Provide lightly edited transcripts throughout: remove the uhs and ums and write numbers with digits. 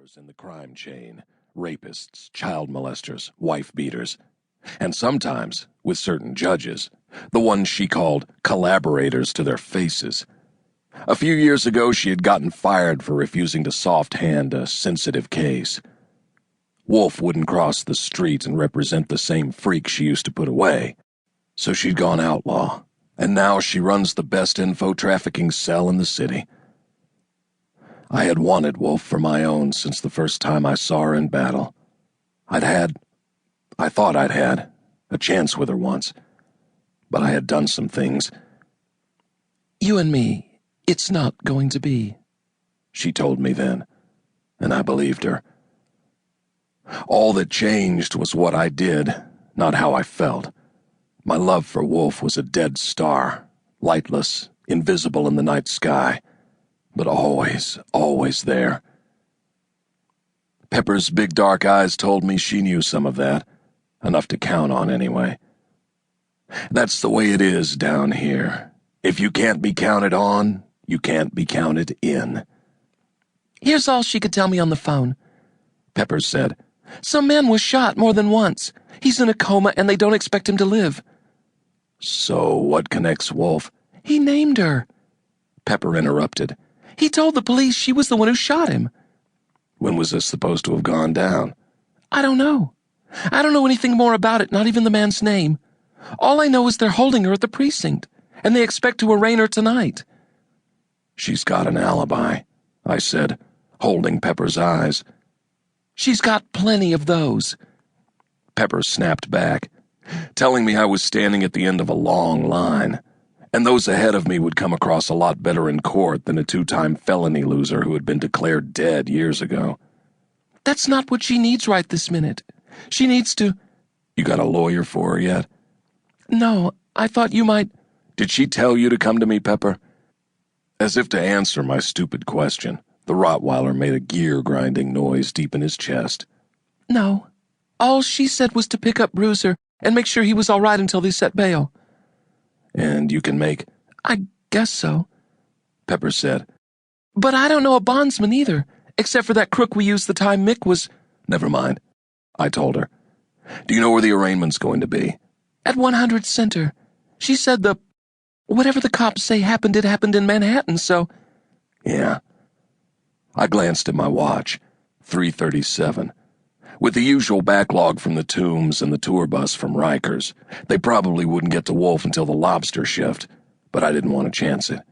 players in the crime chain, rapists, child molesters, wife beaters, and sometimes, with certain judges, the ones she called collaborators to their faces. A few years ago, she had gotten fired for refusing to soft-hand a sensitive case. Wolfe wouldn't cross the street and represent the same freak she used to put away, so she'd gone outlaw, and now she runs the best info-trafficking cell in the city. I had wanted Wolfe for my own since the first time I saw her in battle. I thought I'd had a chance with her once, but I had done some things. "You and me, it's not going to be," she told me then, and I believed her. All that changed was what I did, not how I felt. My love for Wolfe was a dead star, lightless, invisible in the night sky, but always, always there. Pepper's big dark eyes told me she knew some of that, enough to count on anyway. That's the way it is down here. If you can't be counted on, you can't be counted in. "Here's all she could tell me on the phone," Pepper said. "Some man was shot more than once. He's in a coma and they don't expect him to live." So what connects Wolfe? "He named her," Pepper interrupted. "He told the police she was the one who shot him." When was this supposed to have gone down? "I don't know. I don't know anything more about it, not even the man's name. All I know is they're holding her at the precinct, and they expect to arraign her tonight." "She's got an alibi," I said, holding Pepper's eyes. "She's got plenty of those." Pepper snapped back, telling me I was standing at the end of a long line, and those ahead of me would come across a lot better in court than a two-time felony loser who had been declared dead years ago. "That's not what she needs right this minute. She needs to—" "You got a lawyer for her yet?" "No, I thought you might—" "Did she tell you to come to me, Pepper?" As if to answer my stupid question, the Rottweiler made a gear-grinding noise deep in his chest. "No. All she said was to pick up Bruiser and make sure he was all right until they set bail." "And you can make—" "I guess so," Pepper said. "But I don't know a bondsman either, except for that crook we used the time Mick was—" "Never mind," I told her. "Do you know where the arraignment's going to be?" "At 100 Center. She said whatever the cops say happened, it happened in Manhattan, so—" "Yeah." I glanced at my watch. 3:37. With the usual backlog from the Tombs and the tour bus from Rikers, they probably wouldn't get to Wolfe until the lobster shift, but I didn't want to chance it.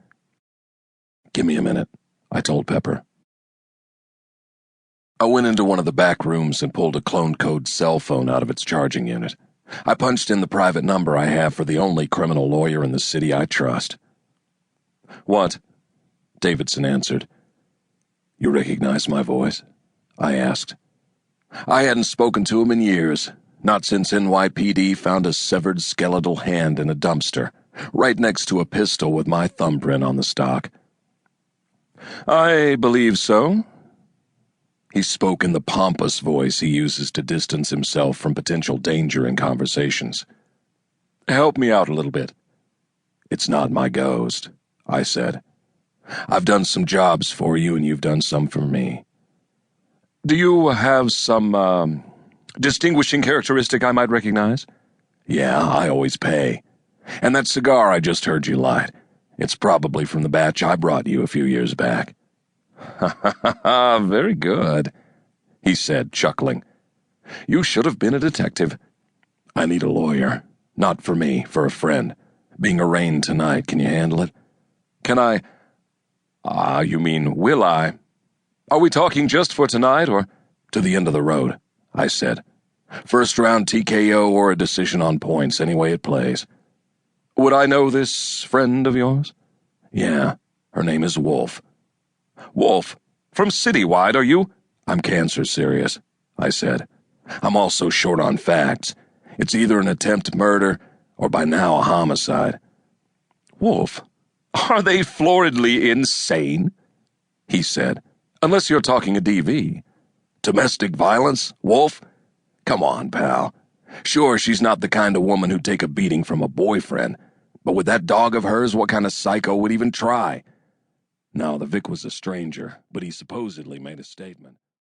"Give me a minute," I told Pepper. I went into one of the back rooms and pulled a clone code cell phone out of its charging unit. I punched in the private number I have for the only criminal lawyer in the city I trust. "What?" Davidson answered. "You recognize my voice?" I asked. I hadn't spoken to him in years, not since NYPD found a severed skeletal hand in a dumpster, right next to a pistol with my thumbprint on the stock. "I believe so." He spoke in the pompous voice he uses to distance himself from potential danger in conversations. "Help me out a little bit." "It's not my ghost," I said. "I've done some jobs for you and you've done some for me." "Do you have some, distinguishing characteristic I might recognize?" "Yeah, I always pay. And that cigar I just heard you light, it's probably from the batch I brought you a few years back." "Ha ha ha, very good," he said, chuckling. "You should have been a detective." "I need a lawyer. Not for me, for a friend. Being arraigned tonight, can you handle it?" "Can I? You mean, will I? Are we talking just for tonight, or—" "To the end of the road," I said. "First round TKO or a decision on points, any way it plays." "Would I know this friend of yours?" "Yeah, her name is Wolfe." "Wolfe? From Citywide, are you—" "I'm cancer serious," I said. "I'm also short on facts. It's either an attempted murder or by now a homicide." "Wolfe, are they floridly insane?" he said. "Unless you're talking a DV. Domestic violence, Wolfe? Come on, pal. Sure, she's not the kind of woman who'd take a beating from a boyfriend, but with that dog of hers, what kind of psycho would even try?" Now, the Vic was a stranger, but he supposedly made a statement.